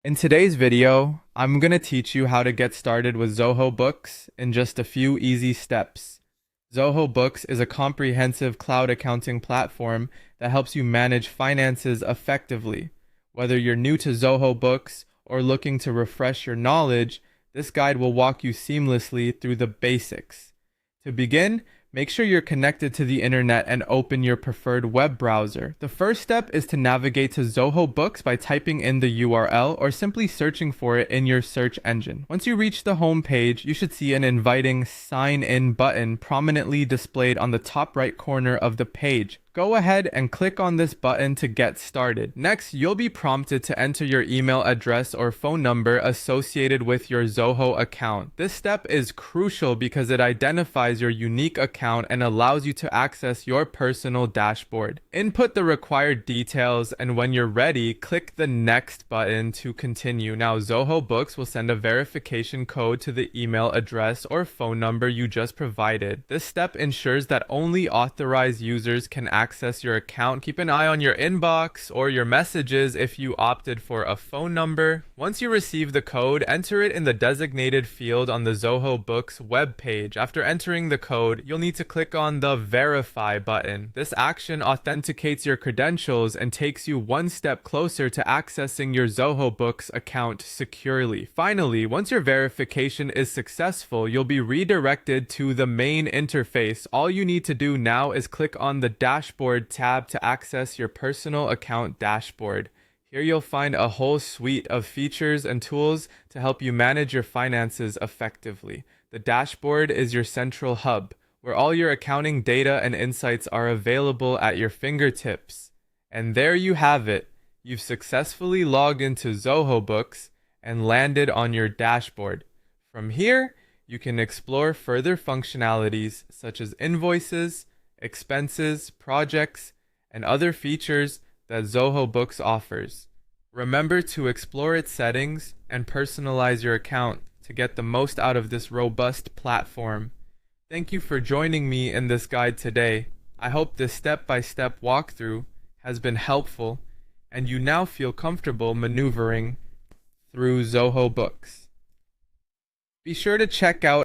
In today's video, I'm going to teach you how to get started with Zoho Books in just a few easy steps. Zoho Books is a comprehensive cloud accounting platform that helps you manage finances effectively. Whether you're new to Zoho Books or looking to refresh your knowledge, this guide will walk you seamlessly through the basics. To begin, make sure you're connected to the internet and open your preferred web browser. The first step is to navigate to Zoho Books by typing in the URL or simply searching for it in your search engine. Once you reach the home page, you should see an inviting Sign In button prominently displayed on the top right corner of the page. Go ahead and click on this button to get started. Next, you'll be prompted to enter your email address or phone number associated with your Zoho account. This step is crucial because it identifies your unique account and allows you to access your personal dashboard. Input the required details, and when you're ready, click the Next button to continue. Now, Zoho Books will send a verification code to the email address or phone number you just provided. This step ensures that only authorized users can access your account. Keep an eye on your inbox or your messages if you opted for a phone number. Once you receive the code, enter it in the designated field on the Zoho Books web page. After entering the code, you'll need to click on the Verify button. This action authenticates your credentials and takes you one step closer to accessing your Zoho Books account securely. Finally, once your verification is successful, you'll be redirected to the main interface. All you need to do now is click on the Dashboard tab to access your personal account dashboard. Here you'll find a whole suite of features and tools to help you manage your finances effectively. The dashboard is your central hub, where all your accounting data and insights are available at your fingertips. And there you have it. You've successfully logged into Zoho Books and landed on your dashboard. From here, you can explore further functionalities such as invoices, expenses, projects, and other features that Zoho Books offers. Remember to explore its settings and personalize your account to get the most out of this robust platform. Thank you for joining me in this guide today. I hope this step-by-step walkthrough has been helpful and you now feel comfortable maneuvering through Zoho Books. Be sure to check out